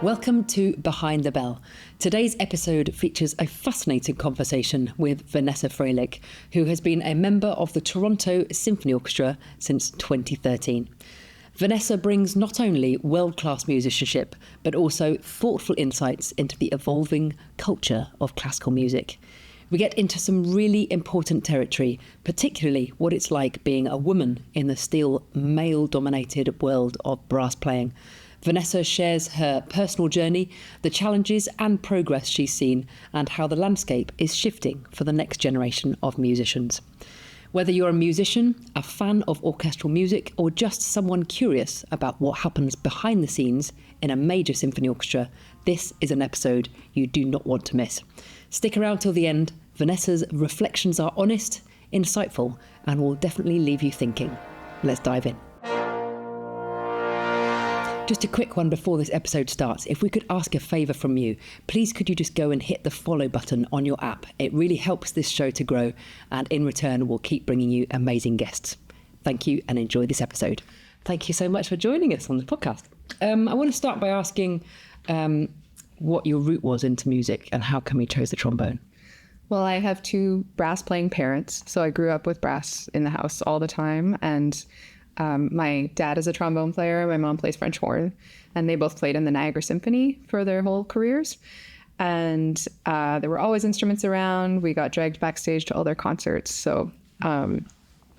Welcome to Behind the Bell. Today's episode features a fascinating conversation with Vanessa Fralick, who has been a member of the Toronto Symphony Orchestra since 2013. Vanessa brings not only world-class musicianship, but also thoughtful insights into the evolving culture of classical music. We get into some really important territory, particularly what it's like being a woman in the still male-dominated world of brass playing. Vanessa shares her personal journey, the challenges and progress she's seen, and how the landscape is shifting for the next generation of musicians. Whether you're a musician, a fan of orchestral music, or just someone curious about what happens behind the scenes in a major symphony orchestra, this is an episode you do not want to miss. Stick around till the end. Vanessa's reflections are honest, insightful, and will definitely leave you thinking. Let's dive in. Just a quick one before this episode starts. If we could ask a favour from you, please could you just go and hit the follow button on your app? It really helps this show to grow, and in return, we'll keep bringing you amazing guests. Thank you and enjoy this episode. Thank you so much for joining us on the podcast. I want to start by asking what your route was into music and how come you chose the trombone? Well, I have two brass playing parents, so I grew up with brass in the house all the time, and my dad is a trombone player. My mom plays French horn, and they both played in the Niagara Symphony for their whole careers. And there were always instruments around. We got dragged backstage to all their concerts. So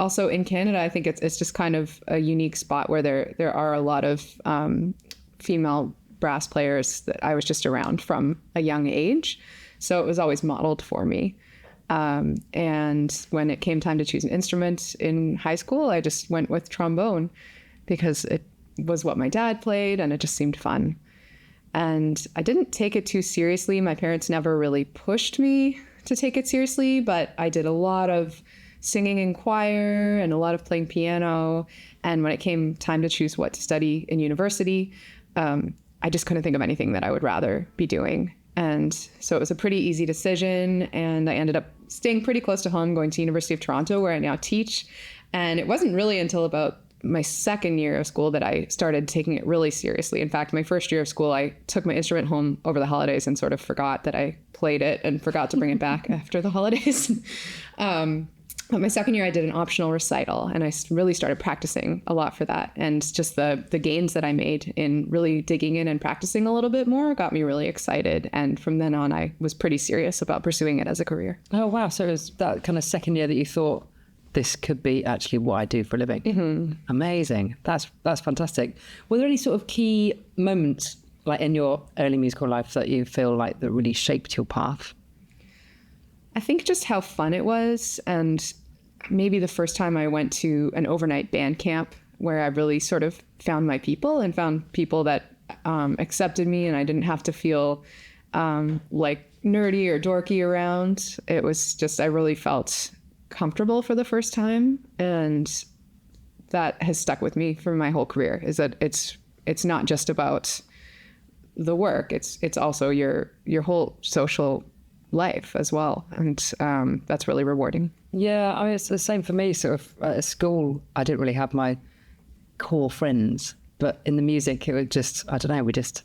also in Canada, I think it's just kind of a unique spot where there are a lot of female brass players that I was just around from a young age. So it was always modeled for me. And when it came time to choose an instrument in high school, I just went with trombone because it was what my dad played and it just seemed fun. And I didn't take it too seriously. My parents never really pushed me to take it seriously, but I did a lot of singing in choir and a lot of playing piano. And when it came time to choose what to study in university, I just couldn't think of anything that I would rather be doing. And so it was a pretty easy decision, and I ended up staying pretty close to home, going to University of Toronto, where I now teach. And it wasn't really until about my second year of school that I started taking it really seriously. In fact, my first year of school, I took my instrument home over the holidays and sort of forgot that I played it and forgot to bring it back after the holidays. But my second year, I did an optional recital, and I really started practicing a lot for that. And just the gains that I made in really digging in and practicing a little bit more got me really excited. And from then on, I was pretty serious about pursuing it as a career. Oh, wow. So it was that kind of second year that you thought, this could be actually what I do for a living. Mm-hmm. Amazing. That's fantastic. Were there any sort of key moments like in your early musical life that you feel like that really shaped your path? I think just how fun it was, and maybe the first time I went to an overnight band camp where I really sort of found my people and found people that accepted me, and I didn't have to feel like nerdy or dorky around. It was just, I really felt comfortable for the first time, and that has stuck with me for my whole career, is that it's not just about the work, it's also your whole social life as well, and that's really rewarding. Yeah, I mean, it's the same for me. Sort of at school, I didn't really have my core friends, but in the music, it was just, I don't know, we just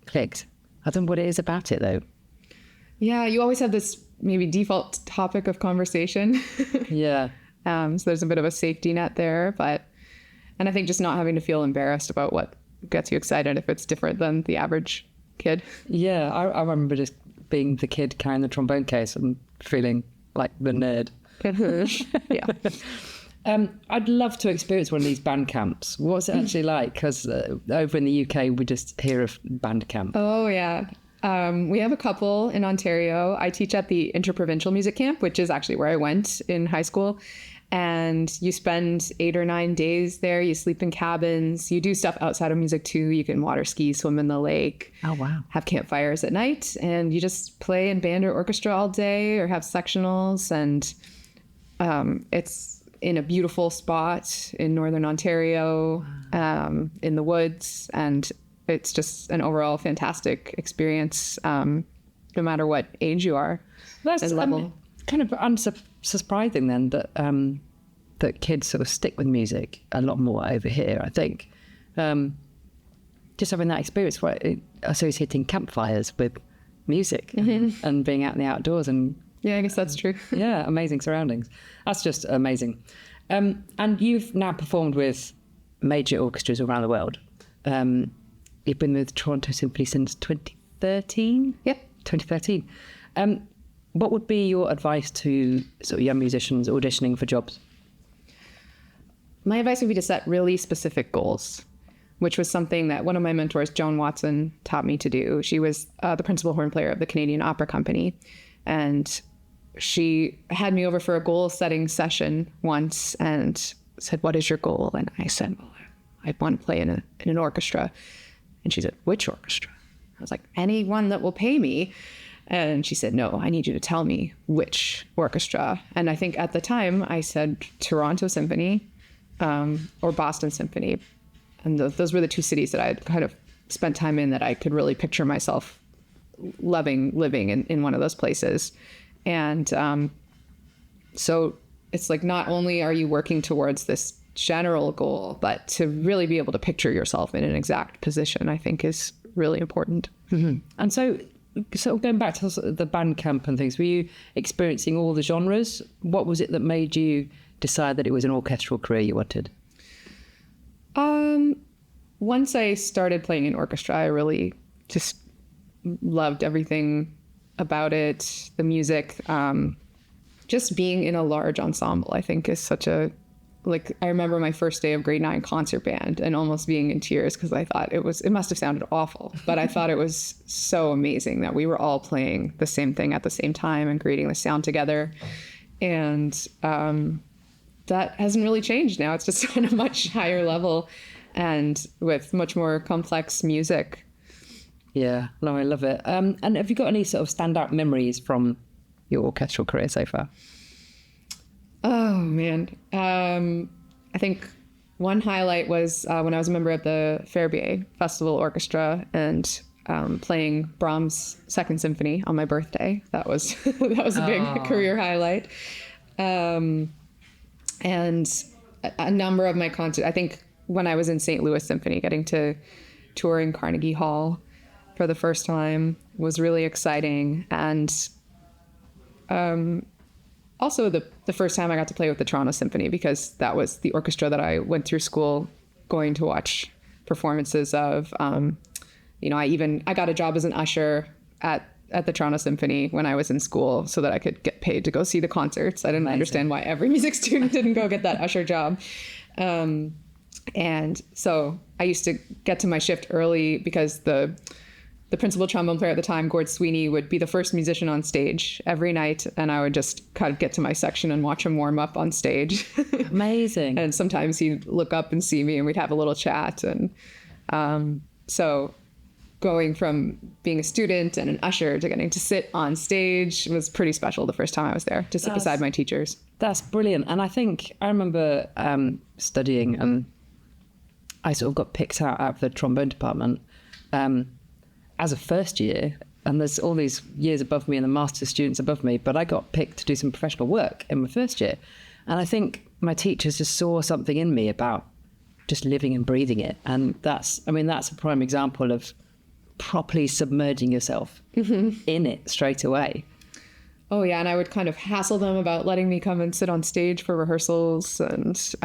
clicked. I don't know what it is about it though. Yeah, you always have this maybe default topic of conversation. Yeah. So there's a bit of a safety net there, and I think just not having to feel embarrassed about what gets you excited if it's different than the average kid. Yeah, I remember just being the kid carrying the trombone case and feeling like the nerd. Yeah. I'd love to experience one of these band camps. What's it actually like? Because over in the UK, we just hear of band camp. Oh, yeah. We have a couple in Ontario. I teach at the Interprovincial Music Camp, which is actually where I went in high school. And you spend 8 or 9 days there. You sleep in cabins. You do stuff outside of music too. You can water ski, swim in the lake. Oh, wow. Have campfires at night. And you just play in band or orchestra all day or have sectionals. And it's in a beautiful spot in Northern Ontario, in the woods. And it's just an overall fantastic experience, no matter what age you are. That's level. Kind of unsurprising then that kids sort of stick with music a lot more over here, I think. Just having that experience, right? associating campfires with music and being out in the outdoors and Yeah, I guess that's true. yeah, amazing surroundings. That's just amazing. And you've now performed with major orchestras around the world. You've been with Toronto Symphony since 2013? Yep. 2013. What would be your advice to sort of young musicians auditioning for jobs? My advice would be to set really specific goals, which was something that one of my mentors, Joan Watson, taught me to do. She was the principal horn player of the Canadian Opera Company. And she had me over for a goal-setting session once and said, "What is your goal?" And I said, "Well, I want to play in an orchestra." And she said, "Which orchestra?" I was like, "Any one that will pay me." And she said, "No, I need you to tell me which orchestra." And I think at the time I said Toronto Symphony or Boston Symphony. And those were the two cities that I had kind of spent time in that I could really picture myself loving living in one of those places. And so it's like, not only are you working towards this general goal, but to really be able to picture yourself in an exact position, I think is really important. Mm-hmm. And so going back to the band camp and things, were you experiencing all the genres? What was it that made you decide that it was an orchestral career you wanted? Once I started playing in orchestra, I really just loved everything about it. The music, just being in a large ensemble, I think is such a, like, I remember my first day of grade 9 concert band and almost being in tears because I thought it must have sounded awful, but I thought it was so amazing that we were all playing the same thing at the same time and creating the sound together. And that hasn't really changed now. It's just on a much higher level and with much more complex music. Yeah, no, I love it. And have you got any sort of standout memories from your orchestral career so far? Oh, man. I think one highlight was when I was a member of the Fairbier Festival Orchestra and playing Brahms' Second Symphony on my birthday. That was a big career highlight. And a number of my concerts, I think when I was in St. Louis Symphony, getting to tour in Carnegie Hall for the first time was really exciting. And also the first time I got to play with the Toronto Symphony, because that was the orchestra that I went through school going to watch performances of. I got a job as an usher at the Toronto Symphony when I was in school so that I could get paid to go see the concerts. I didn't understand why every music student didn't go get that usher job. And so I used to get to my shift early because the principal trombone player at the time, Gord Sweeney, would be the first musician on stage every night. And I would just kind of get to my section and watch him warm up on stage. Amazing. And sometimes he'd look up and see me and we'd have a little chat. And so going from being a student and an usher to getting to sit on stage was pretty special the first time I was there, to sit beside my teachers. That's brilliant. And I think I remember studying and I sort of got picked out of the trombone department as a first year. And there's all these years above me and the master's students above me, but I got picked to do some professional work in my first year. And I think my teachers just saw something in me about just living and breathing it. And that's a prime example of properly submerging yourself in it straight away. Oh, yeah. And I would kind of hassle them about letting me come and sit on stage for rehearsals. And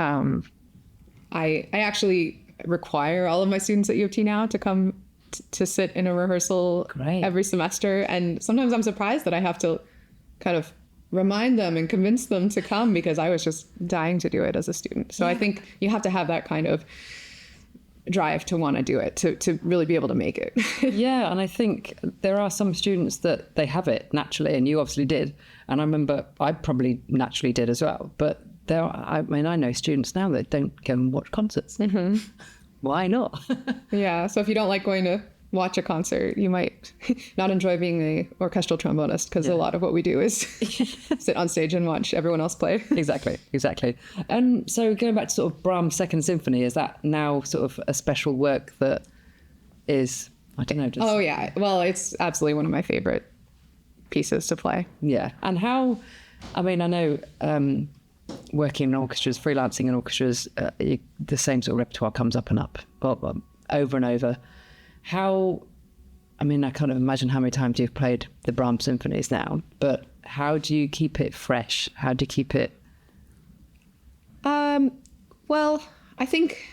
I actually require all of my students at U of T now to come to sit in a rehearsal every semester. And sometimes I'm surprised that I have to kind of remind them and convince them to come because I was just dying to do it as a student. So I think you have to have that kind of drive to want to do it, to really be able to make it. Yeah, and I think there are some students that they have it naturally, and you obviously did. And I remember I probably naturally did as well. But I know students now that don't go and watch concerts. Mm-hmm. Why not? Yeah, so if you don't like going to watch a concert, you might not enjoy being an orchestral trombonist, because a lot of what we do is sit on stage and watch everyone else play. Exactly. And so going back to sort of Brahms' Second Symphony, is that now sort of a special work that is, I don't know, just... Oh, yeah. Well, it's absolutely one of my favorite pieces to play. Yeah. And how, I know working in orchestras, freelancing in orchestras, the same sort of repertoire comes up and up, over and over. How I mean, I can't imagine how many times you've played the Brahms symphonies now, but how do you keep it fresh? How do you keep it? Well, I think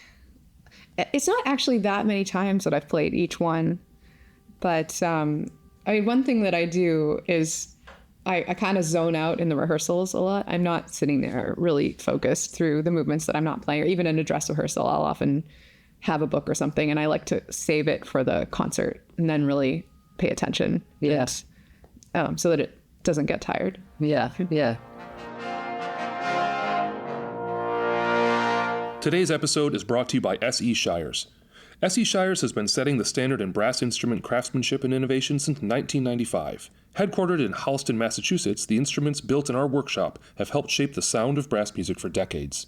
it's not actually that many times that I've played each one. But I mean, one thing that I do is I kind of zone out in the rehearsals a lot. I'm not sitting there really focused through the movements that I'm not playing, or even in a dress rehearsal, I'll often have a book or something, and I like to save it for the concert and then really pay attention. Yes. So that it doesn't get tired. Yeah, yeah. Today's episode is brought to you by S.E. Shires. S.E. Shires has been setting the standard in brass instrument craftsmanship and innovation since 1995. Headquartered in Holliston, Massachusetts, the instruments built in our workshop have helped shape the sound of brass music for decades.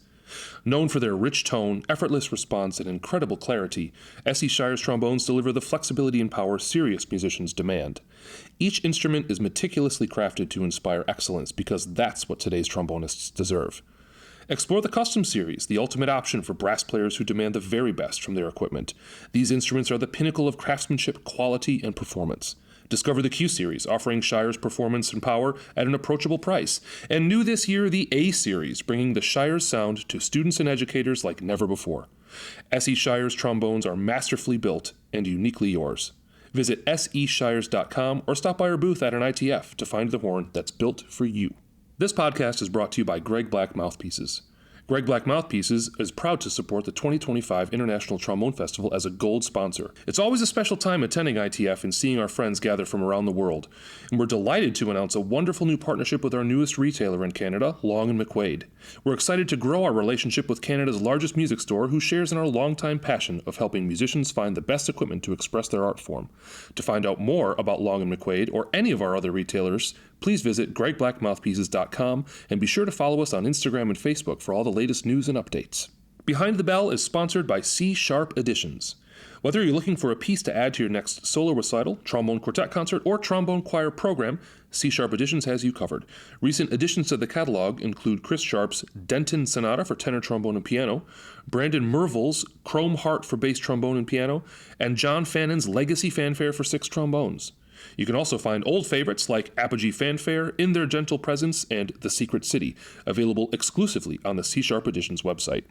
Known for their rich tone, effortless response, and incredible clarity, S.E. Shires trombones deliver the flexibility and power serious musicians demand. Each instrument is meticulously crafted to inspire excellence because that's what today's trombonists deserve. Explore the Custom Series, the ultimate option for brass players who demand the very best from their equipment. These instruments are the pinnacle of craftsmanship, quality, and performance. Discover the Q Series, offering Shires performance and power at an approachable price. And new this year, the A Series, bringing the Shires sound to students and educators like never before. S.E. Shires trombones are masterfully built and uniquely yours. Visit seshires.com or stop by our booth at an ITF to find the horn that's built for you. This podcast is brought to you by Greg Black Mouthpieces. Greg Black Mouthpieces is proud to support the 2025 International Trombone Festival as a gold sponsor. It's always a special time attending ITF and seeing our friends gather from around the world. And we're delighted to announce a wonderful new partnership with our newest retailer in Canada, Long & McQuaid. We're excited to grow our relationship with Canada's largest music store, who shares in our longtime passion of helping musicians find the best equipment to express their art form. To find out more about Long & McQuaid or any of our other retailers, please visit gregblackmouthpieces.com and be sure to follow us on Instagram and Facebook for all the latest news and updates. Behind the Bell is sponsored by C Sharp Editions. Whether you're looking for a piece to add to your next solo recital, trombone quartet concert, or trombone choir program, C Sharp Editions has you covered. Recent additions to the catalog include Chris Sharp's Denton Sonata for tenor trombone and piano, Brandon Merville's Chrome Heart for bass trombone and piano, and John Fannon's Legacy Fanfare for 6 trombones. You can also find old favorites like Apogee Fanfare, In Their Gentle Presence, and The Secret City, available exclusively on the C Sharp Editions website.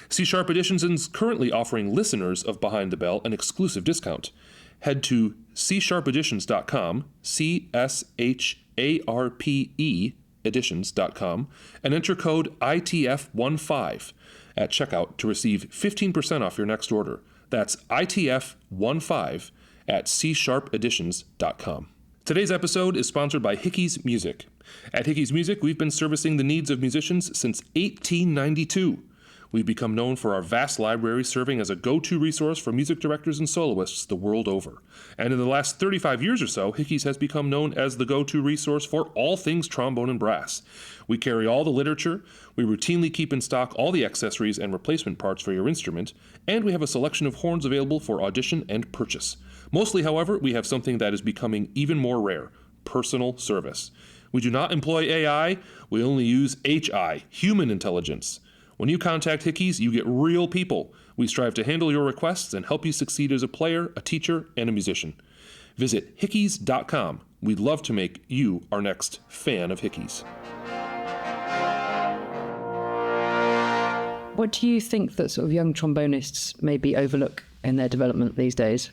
C Sharp Editions is currently offering listeners of Behind the Bell an exclusive discount. Head to csharpeditions.com, CSHARPE editions.com, and enter code ITF15 at checkout to receive 15% off your next order. That's ITF15 at csharpeditions.com. Today's episode is sponsored by Hickey's Music. At Hickey's Music, we've been servicing the needs of musicians since 1892. We've become known for our vast library, serving as a go-to resource for music directors and soloists the world over. And in the last 35 years or so, Hickey's has become known as the go-to resource for all things trombone and brass. We carry all the literature, we routinely keep in stock all the accessories and replacement parts for your instrument, and we have a selection of horns available for audition and purchase. Mostly, however, we have something that is becoming even more rare: personal service. We do not employ AI, we only use HI, human intelligence. When you contact Hickey's, you get real people. We strive to handle your requests and help you succeed as a player, a teacher, and a musician. Visit hickeys.com. We'd love to make you our next fan of Hickey's. What do you think that sort of young trombonists maybe overlook in their development these days?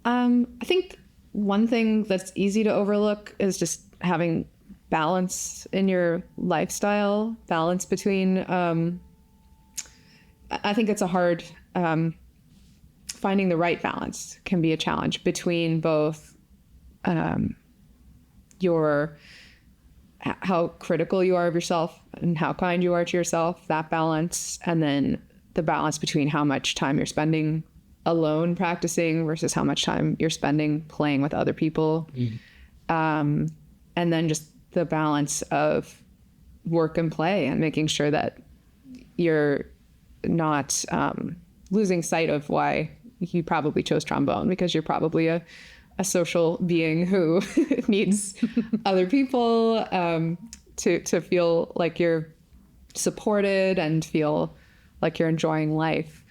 I think one thing that's easy to overlook is just having balance in your lifestyle, balance between, I think it's a hard, finding the right balance can be a challenge between both how critical you are of yourself and how kind you are to yourself, that balance, and then the balance between how much time you're spending alone practicing versus how much time you're spending playing with other people. And then just the balance of work and play and making sure that you're not losing sight of why you probably chose trombone, because you're probably a social being who needs other people to feel like you're supported and feel like you're enjoying life.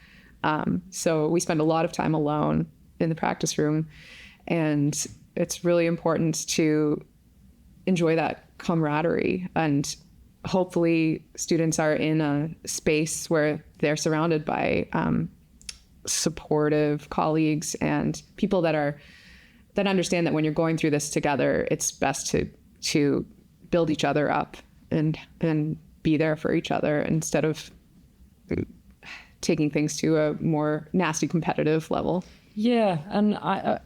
So we spend a lot of time alone in the practice room, and it's really important to enjoy that camaraderie. And hopefully students are in a space where they're surrounded by supportive colleagues and people that understand that when you're going through this together, it's best to build each other up and be there for each other instead of taking things to a more nasty competitive level. Yeah, and I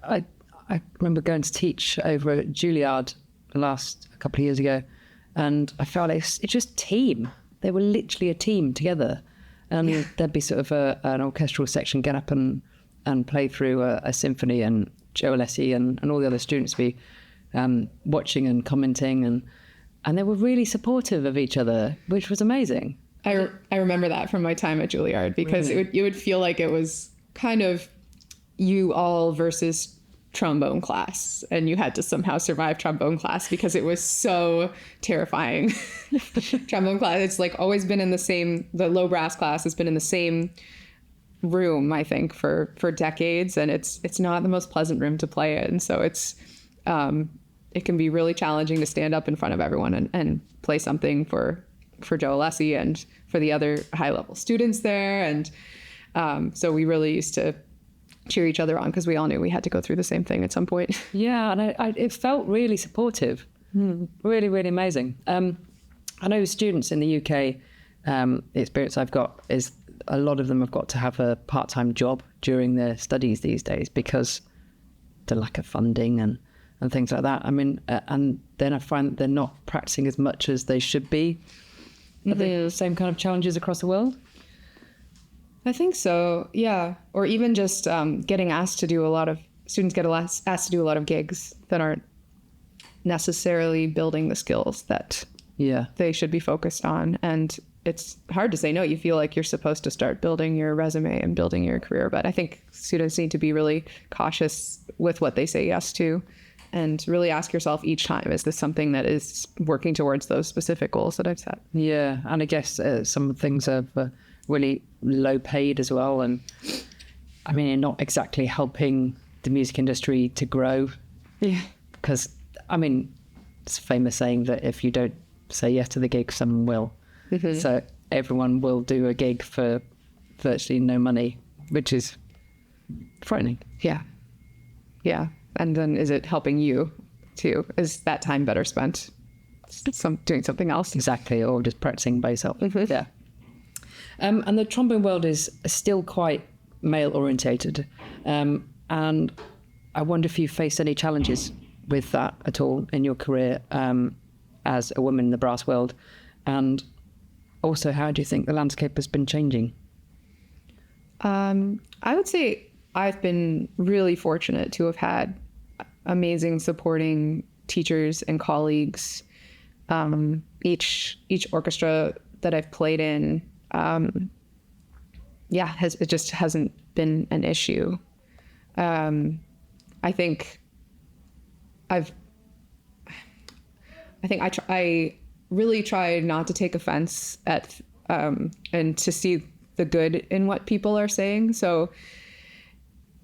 remember going to teach over at Juilliard a couple of years ago, and I felt it's just team. They were literally a team together, and there'd be sort of an orchestral section get up and play through a symphony, and Joe Alessi and all the other students be watching and commenting, and they were really supportive of each other, which was amazing. I remember that from my time at Juilliard, because it would feel like it was kind of you all versus trombone class, and you had to somehow survive trombone class because it was so terrifying. Trombone class, it's like always been in the low brass class has been in the same room, I think, for decades, and it's not the most pleasant room to play in. So it can be really challenging to stand up in front of everyone and play something for Joe Alessi and for the other high level students there. And so we really used to cheer each other on because we all knew we had to go through the same thing at some point. Yeah, and it felt really supportive. Really, really amazing. I know students in the UK, the experience I've got is a lot of them have got to have a part-time job during their studies these days because the lack of funding and things like that. I mean, and then I find that they're not practicing as much as they should be. Are they the same kind of challenges across the world? I think so, yeah. Or even just getting asked to do students get asked to do a lot of gigs that aren't necessarily building the skills that they should be focused on. And it's hard to say no. You feel like you're supposed to start building your resume and building your career. But I think students need to be really cautious with what they say yes to, and really ask yourself each time, is this something that is working towards those specific goals that I've set? Yeah, and I guess some things are really low paid as well. And I mean, not exactly helping the music industry to grow. Yeah. Because, I mean, it's a famous saying that if you don't say yes to the gig, someone will. Mm-hmm. So everyone will do a gig for virtually no money, which is frightening. Yeah. Yeah. And then is it helping you too? Is that time better spent doing something else? Exactly. Or just practicing by yourself. Mm-hmm. Yeah. And the trombone world is still quite male orientated. And I wonder if you faced any challenges with that at all in your career as a woman in the brass world. And also, how do you think the landscape has been changing? I would say I've been really fortunate to have had amazing supporting teachers and colleagues. Each orchestra that I've played in, it just hasn't been an issue. I think I really try not to take offense at and to see the good in what people are saying. So,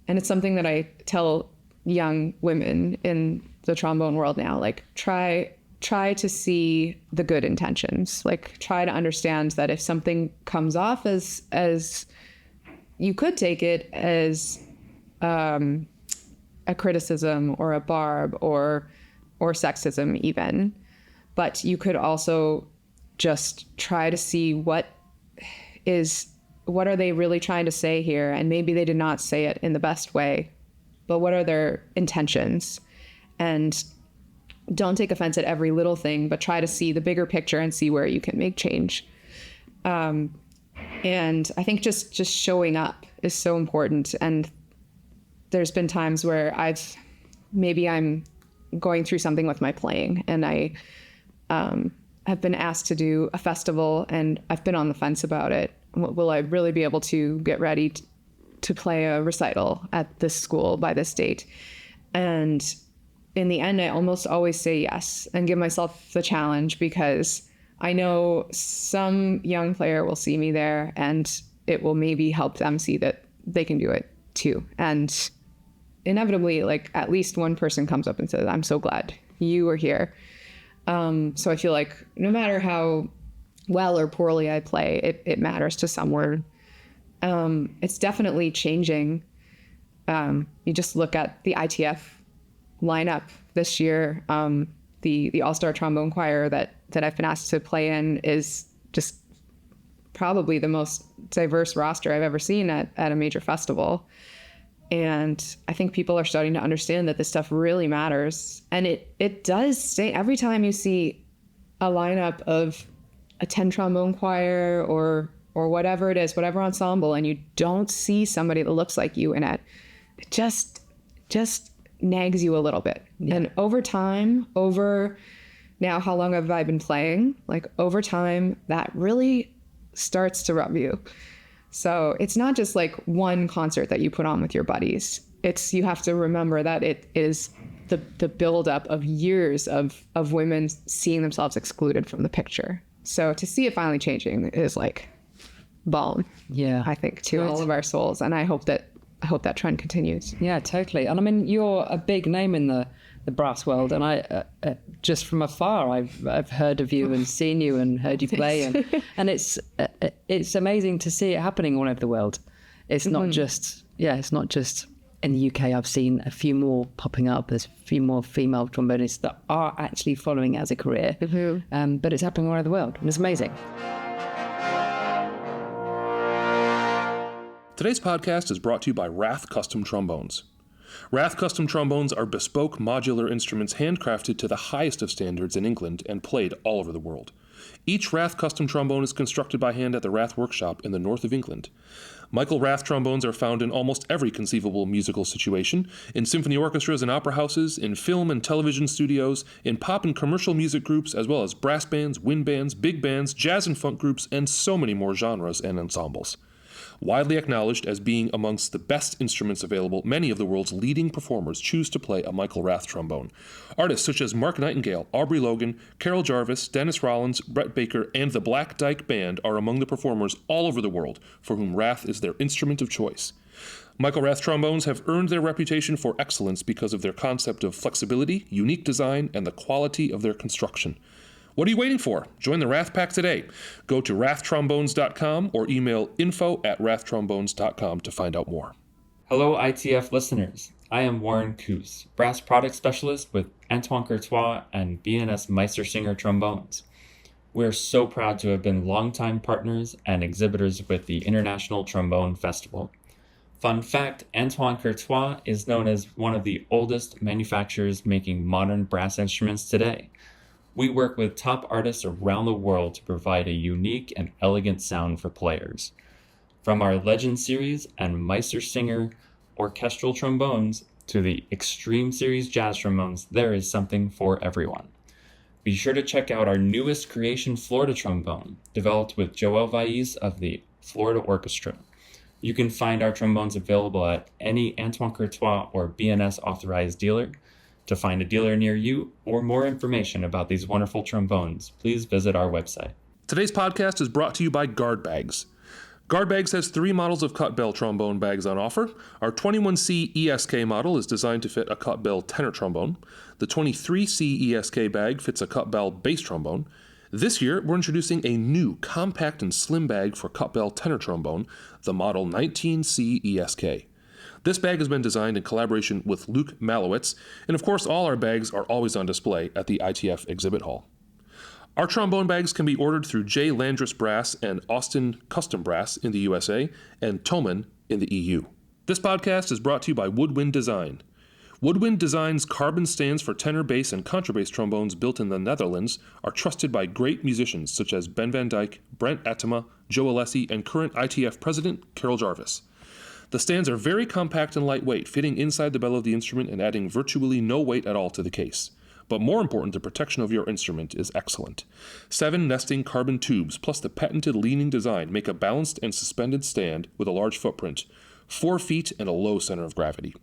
and it's something that I tell young women in the trombone world now, like try to see the good intentions, like try to understand that if something comes off as you could take it as a criticism or a barb or sexism even, but you could also just try to see what are they really trying to say here? And maybe they did not say it in the best way, but what are their intentions? And don't take offense at every little thing, but try to see the bigger picture and see where you can make change. And I think just showing up is so important. And there's been times where I'm going through something with my playing, and I have been asked to do a festival, and I've been on the fence about it. Will I really be able to get ready to play a recital at this school by this date? And in the end, I almost always say yes and give myself the challenge, because I know some young player will see me there, and it will maybe help them see that they can do it too. And inevitably, like, at least one person comes up and says, I'm so glad you are here. So I feel like no matter how well or poorly I play, it matters to someone. It's definitely changing. You just look at the ITF lineup this year. The All-Star Trombone Choir that I've been asked to play in is just probably the most diverse roster I've ever seen at a major festival. And I think people are starting to understand that this stuff really matters. And it does stay. Every time you see a lineup of a 10 trombone choir or whatever it is, whatever ensemble, and you don't see somebody that looks like you in it, it just nags you a little bit. Yeah. And over time, now how long have I been playing? Like, over time, that really starts to rub you. So it's not just like one concert that you put on with your buddies. You have to remember that it is the buildup of years of women seeing themselves excluded from the picture. So to see it finally changing is like balm. Yeah, I think to all of our souls, and I hope that trend continues. Yeah, totally. And I mean, you're a big name in the brass world, and I just from afar I've heard of you and seen you and heard you play, and it's amazing to see it happening all over the world. It's not just in the UK. I've seen a few more popping up. There's a few more female trombonists that are actually following it as a career, but it's happening all over the world, and it's amazing. Today's podcast is brought to you by Rath Custom Trombones. Rath Custom Trombones are bespoke modular instruments handcrafted to the highest of standards in England and played all over the world. Each Rath Custom Trombone is constructed by hand at the Rath Workshop in the north of England. Michael Rath trombones are found in almost every conceivable musical situation, in symphony orchestras and opera houses, in film and television studios, in pop and commercial music groups, as well as brass bands, wind bands, big bands, jazz and funk groups, and so many more genres and ensembles. Widely acknowledged as being amongst the best instruments available, many of the world's leading performers choose to play a Michael Rath trombone. Artists such as Mark Nightingale, Aubrey Logan, Carol Jarvis, Dennis Rollins, Brett Baker, and the Black Dyke Band are among the performers all over the world for whom Rath is their instrument of choice. Michael Rath trombones have earned their reputation for excellence because of their concept of flexibility, unique design, and the quality of their construction. What are you waiting for? Join the Rath Pack today. Go to rathtrombones.com or email info@rathtrombones.com to find out more. Hello, ITF listeners. I am Warren Coos, Brass Product Specialist with Antoine Courtois and B&S Meistersinger Trombones. We're so proud to have been longtime partners and exhibitors with the International Trombone Festival. Fun fact, Antoine Courtois is known as one of the oldest manufacturers making modern brass instruments today. We work with top artists around the world to provide a unique and elegant sound for players. From our Legend series and Meistersinger orchestral trombones to the Extreme series jazz trombones, there is something for everyone. Be sure to check out our newest creation, Florida trombone, developed with Joel Vaiz of the Florida Orchestra. You can find our trombones available at any Antoine Courtois or B&S authorized dealer. To find a dealer near you or more information about these wonderful trombones, please visit our website. Today's podcast is brought to you by Guard Bags. Guard Bags has 3 models of cut bell trombone bags on offer. Our 21C ESK model is designed to fit a cut bell tenor trombone. The 23C ESK bag fits a cut bell bass trombone. This year, we're introducing a new compact and slim bag for cut bell tenor trombone, the model 19C ESK. This bag has been designed in collaboration with Luke Malowitz, and of course all our bags are always on display at the ITF Exhibit Hall. Our trombone bags can be ordered through J. Landris Brass and Austin Custom Brass in the USA and Thomann in the EU. This podcast is brought to you by Woodwind Design. Woodwind Design's carbon stands for tenor, bass, and contrabass trombones built in the Netherlands are trusted by great musicians such as Ben van Dyke, Brent Attema, Joe Alessi, and current ITF president Carol Jarvis. The stands are very compact and lightweight, fitting inside the bell of the instrument and adding virtually no weight at all to the case. But more important, the protection of your instrument is excellent. 7 nesting carbon tubes plus the patented leaning design make a balanced and suspended stand with a large footprint, 4 feet and a low center of gravity.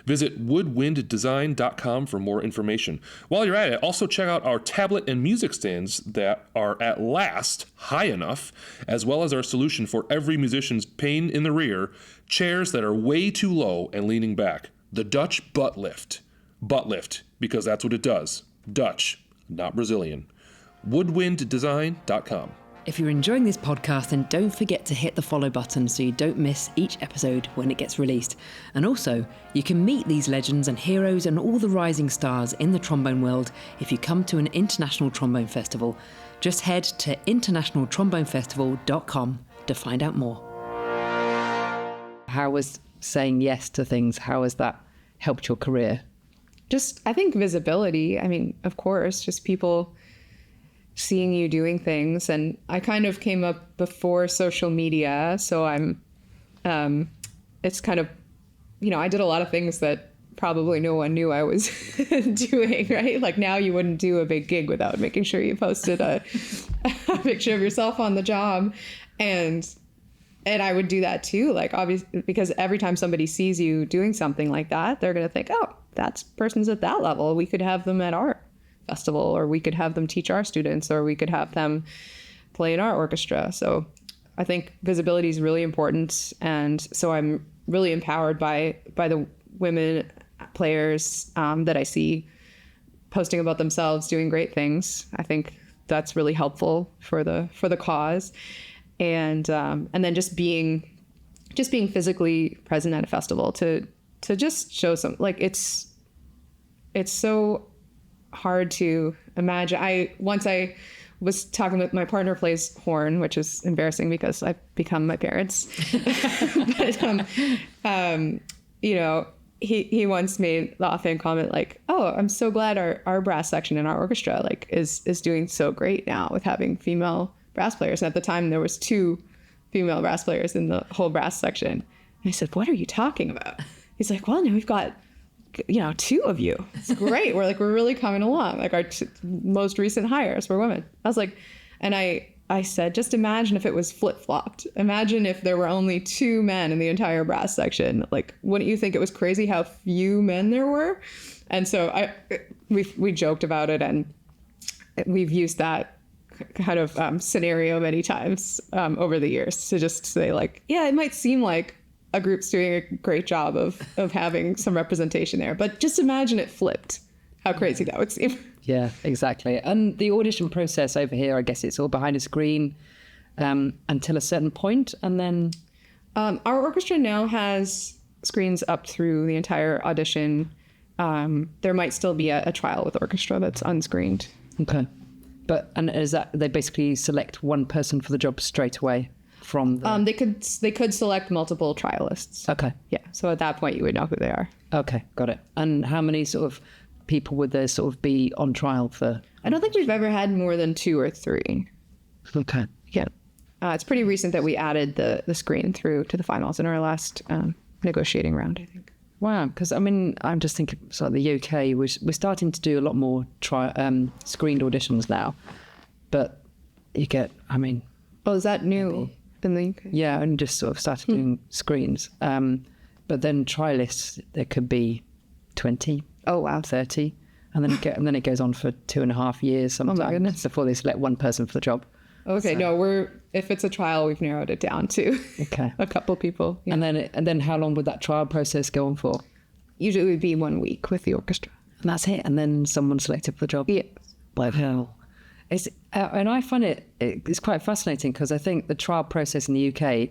Visit woodwinddesign.com for more information. While you're at it, also check out our tablet and music stands that are at last high enough, as well as our solution for every musician's pain in the rear, chairs that are way too low and leaning back. The Dutch butt lift. Butt lift, because that's what it does. Dutch, not Brazilian. woodwinddesign.com. If you're enjoying this podcast, then don't forget to hit the follow button so you don't miss each episode when it gets released. And also, you can meet these legends and heroes and all the rising stars in the trombone world if you come to an international trombone festival. Just head to internationaltrombonefestival.com to find out more. How was saying yes to things, how has that helped your career? Just, I think visibility. I mean, of course, just people seeing you doing things. And I kind of came up before social media. So it's kind of, I did a lot of things that probably no one knew I was doing, right? Like now you wouldn't do a big gig without making sure you posted a picture of yourself on the job. And I would do that too, like obviously, because every time somebody sees you doing something like that, they're going to think, oh, that person's at that level. We could have them at our festival, or we could have them teach our students, or we could have them play in our orchestra. So I think visibility is really important. And so I'm really empowered by the women players that I see posting about themselves, doing great things. I think that's really helpful for the cause. And then just being physically present at a festival to just show some, like, it's so hard to imagine. Once I was talking with my partner plays horn, which is embarrassing because I've become my parents. But he once made the offhand comment like, "Oh, I'm so glad our brass section in our orchestra like is doing so great now with having female brass players." And at the time there was 2 female brass players in the whole brass section. And I said, "What are you talking about?" He's like, "Well, now we've got 2 of you. It's great. We're really coming along. Like our most recent hires were women." I was like, and I said, just imagine if it was flip-flopped. Imagine if there were only 2 men in the entire brass section. Like, wouldn't you think it was crazy how few men there were? And so we joked about it, and we've used that kind of scenario many times over the years to just say like, yeah, it might seem like a group's doing a great job of having some representation there, but just imagine it flipped. How crazy that would seem. Yeah, exactly. And the audition process over here, I guess it's all behind a screen until a certain point, and then our orchestra now has screens up through the entire audition. There might still be a trial with orchestra that's unscreened. Okay. And is that they basically select one person for the job straight away from the... They could select multiple trialists. Okay. Yeah. So at that point you would know who they are. Okay, got it. And how many sort of people would there sort of be on trial for? I don't think we've ever had more than 2 or 3. Okay. Yeah. It's pretty recent that we added the screen through to the finals in our last negotiating round, I think. Wow, because I mean, I'm just thinking, sort of the UK, we're starting to do a lot more screened auditions now, but you get, I mean... Oh, is that new in the UK? Yeah, and just sort of started doing screens. But then trialists, there could be 20. Oh, wow. 30. And then it goes on for 2.5 years sometimes before they select one person for the job. Okay, so. No, if it's a trial, we've narrowed it down to a couple people. Yeah. And then how long would that trial process go on for? Usually it would be 1 week with the orchestra. And that's it. And then someone's selected for the job. Yeah. By hell. And I find it's quite fascinating because I think the trial process in the UK,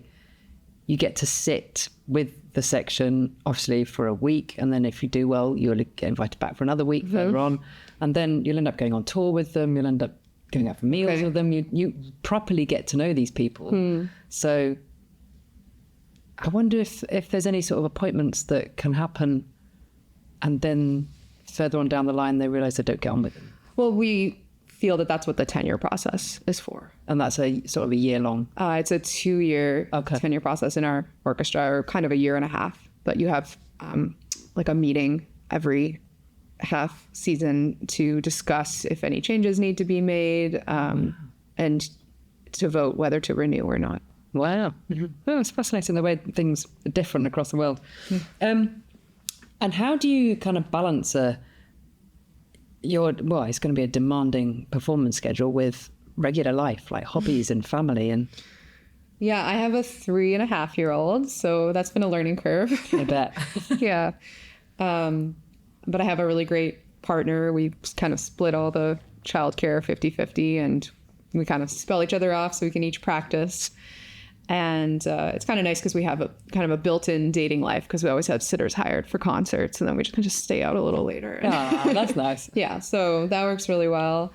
you get to sit with the section, obviously, for a week. And then if you do well, you'll get invited back for another week further on. And then you'll end up going on tour with them. You'll end up going out for meals with them. You properly get to know these people. So I wonder if there's any sort of appointments that can happen and then further on down the line they realise they don't get on with them. Well, we feel that that's what the tenure process is for. And that's a sort of a year long? It's a 2-year tenure process in our orchestra, or kind of a 1.5 years. But you have like a meeting every half season to discuss if any changes need to be made and to vote whether to renew or not. Wow. Oh, it's fascinating the way things are different across the world. And how do you kind of balance it's going to be a demanding performance schedule with regular life, like hobbies and family and... Yeah, I have a 3.5-year-old, so that's been a learning curve. I bet. Yeah. But I have a really great partner. We kind of split all the childcare 50-50, and we kind of spell each other off so we can each practice. And it's kind of nice because we have a kind of a built-in dating life because we always have sitters hired for concerts, and then we can just stay out a little later. Oh, that's nice. Yeah, so that works really well.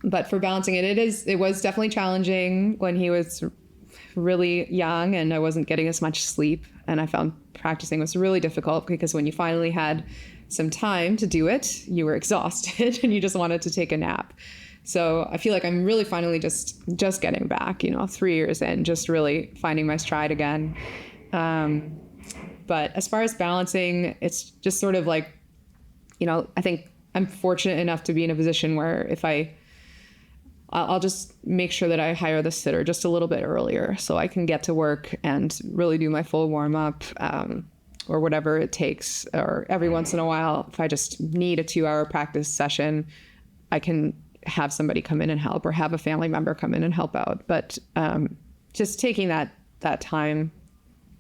But for balancing it was definitely challenging when he was really young and I wasn't getting as much sleep. And I found practicing was really difficult because when you finally had some time to do it, you were exhausted and you just wanted to take a nap. So I feel like I'm really finally just getting back, 3 years in, just really finding my stride again. But as far as balancing, it's just sort of like, I think I'm fortunate enough to be in a position where if I'll just make sure that I hire the sitter just a little bit earlier so I can get to work and really do my full warm up or whatever it takes. Or every once in a while, if I just need a 2-hour practice session, I can have somebody come in and help or have a family member come in and help out. But just taking that time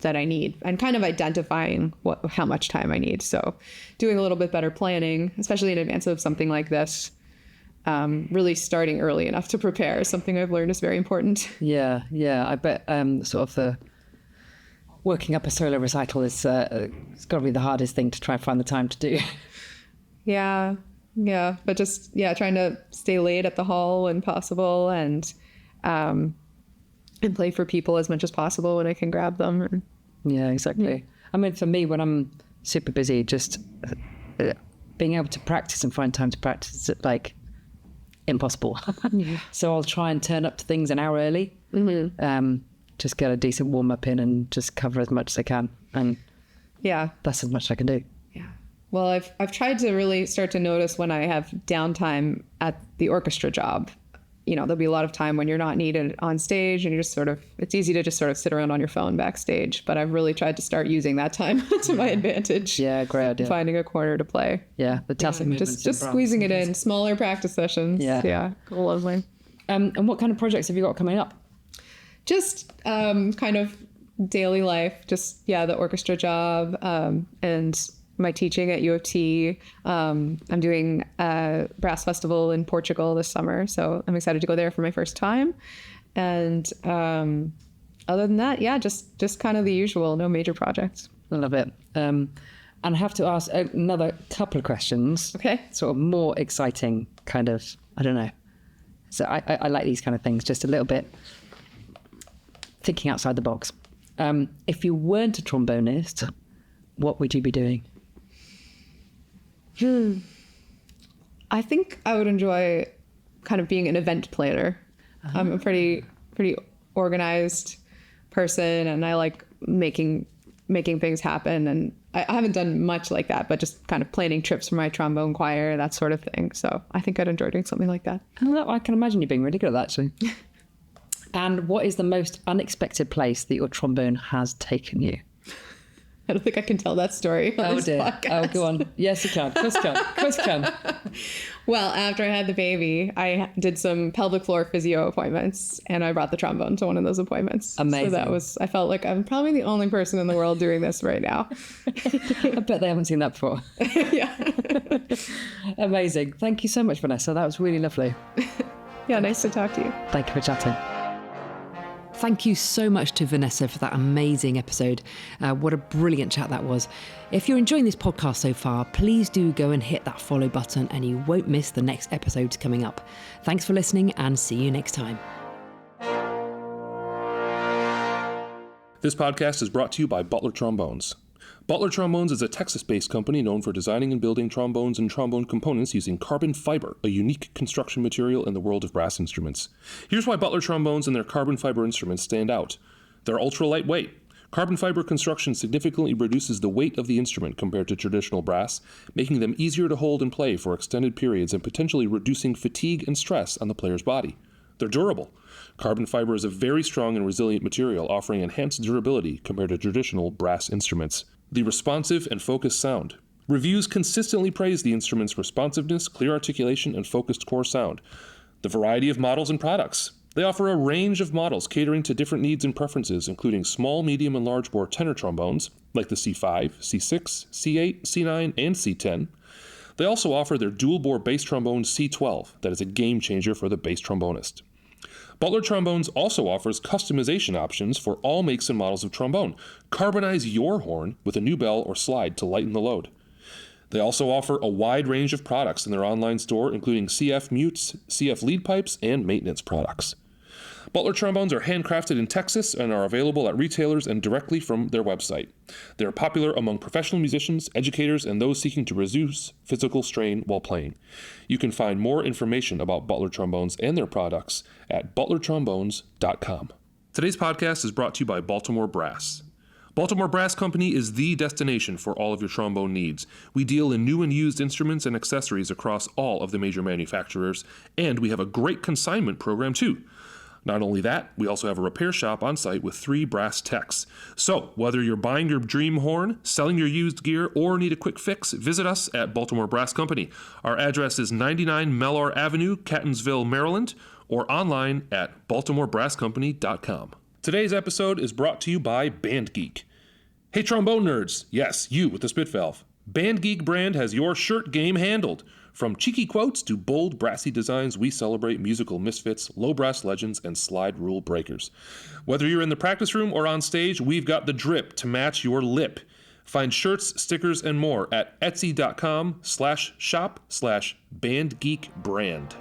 that I need and kind of identifying how much time I need. So doing a little bit better planning, especially in advance of something like this. Really starting early enough to prepare is something I've learned is very important. Yeah. I bet sort of the working up a solo recital is it's got to be the hardest thing to try and find the time to do. Yeah, but just trying to stay late at the hall when possible and play for people as much as possible when I can grab them. Yeah, exactly. Yeah. I mean, for me, when I'm super busy, just being able to practice and find time to practice is like impossible. Yeah. So I'll try and turn up to things an hour early, just get a decent warm up in and just cover as much as I can. And that's as much as I can do. Yeah. Well, I've tried to really start to notice when I have downtime at the orchestra job. There'll be a lot of time when you're not needed on stage and you're just it's easy to just sort of sit around on your phone backstage. But I've really tried to start using that time to my advantage. Yeah, great idea. Finding a corner to play. Yeah, the tacit movements. Just squeezing it in. Smaller practice sessions. Yeah. Lovely. And what kind of projects have you got coming up? Just kind of daily life. Just, the orchestra job and my teaching at U of T. I'm doing a brass festival in Portugal this summer, so I'm excited to go there for my first time. And other than that, just kind of the usual, no major projects. I love it. And I have to ask another couple of questions. Okay. Sort of more exciting kind of, I don't know. So I like these kind of things, just a little bit thinking outside the box. If you weren't a trombonist, what would you be doing? I think I would enjoy kind of being an event planner. Uh-huh. I'm a pretty organized person, and I like making things happen. And I haven't done much like that, but just kind of planning trips for my trombone choir, that sort of thing. So I think I'd enjoy doing something like that. I can imagine you being really good at that, actually. And what is the most unexpected place that your trombone has taken you? I don't think I can tell that story on this podcast. Oh, go on. Yes, you can. Of course you can. Well, after I had the baby, I did some pelvic floor physio appointments, and I brought the trombone to one of those appointments. Amazing. So I felt like I'm probably the only person in the world doing this right now. I bet they haven't seen that before. Yeah. Amazing. Thank you so much, Vanessa. That was really lovely. Yeah, nice to talk to you. Thank you for chatting. Thank you so much to Vanessa for that amazing episode. What a brilliant chat that was. If you're enjoying this podcast so far, please do go and hit that follow button and you won't miss the next episodes coming up. Thanks for listening and see you next time. This podcast is brought to you by Butler Trombones. Butler Trombones is a Texas-based company known for designing and building trombones and trombone components using carbon fiber, a unique construction material in the world of brass instruments. Here's why Butler Trombones and their carbon fiber instruments stand out. They're ultra-lightweight. Carbon fiber construction significantly reduces the weight of the instrument compared to traditional brass, making them easier to hold and play for extended periods and potentially reducing fatigue and stress on the player's body. They're durable. Carbon fiber is a very strong and resilient material, offering enhanced durability compared to traditional brass instruments. The responsive and focused sound. Reviews consistently praise the instrument's responsiveness, clear articulation, and focused core sound. The variety of models and products. They offer a range of models catering to different needs and preferences, including small, medium, and large bore tenor trombones, like the C5, C6, C8, C9, and C10. They also offer their dual bore bass trombone C12, that is a game changer for the bass trombonist. Butler Trombones also offers customization options for all makes and models of trombone. Carbonize your horn with a new bell or slide to lighten the load. They also offer a wide range of products in their online store, including CF mutes, CF lead pipes, and maintenance products. Butler Trombones are handcrafted in Texas and are available at retailers and directly from their website. They are popular among professional musicians, educators, and those seeking to reduce physical strain while playing. You can find more information about Butler Trombones and their products at butlertrombones.com. Today's podcast is brought to you by Baltimore Brass. Baltimore Brass Company is the destination for all of your trombone needs. We deal in new and used instruments and accessories across all of the major manufacturers, and we have a great consignment program too. Not only that, we also have a repair shop on site with 3 brass techs. So, whether you're buying your dream horn, selling your used gear, or need a quick fix, visit us at Baltimore Brass Company. Our address is 99 Mellor Avenue, Catonsville, Maryland, or online at baltimorebrasscompany.com. Today's episode is brought to you by Band Geek. Hey trombone nerds, yes, you with the spit valve. Band Geek brand has your shirt game handled. From cheeky quotes to bold, brassy designs, we celebrate musical misfits, low brass legends, and slide rule breakers. Whether you're in the practice room or on stage, we've got the drip to match your lip. Find shirts, stickers, and more at etsy.com/shop/bandgeekbrand.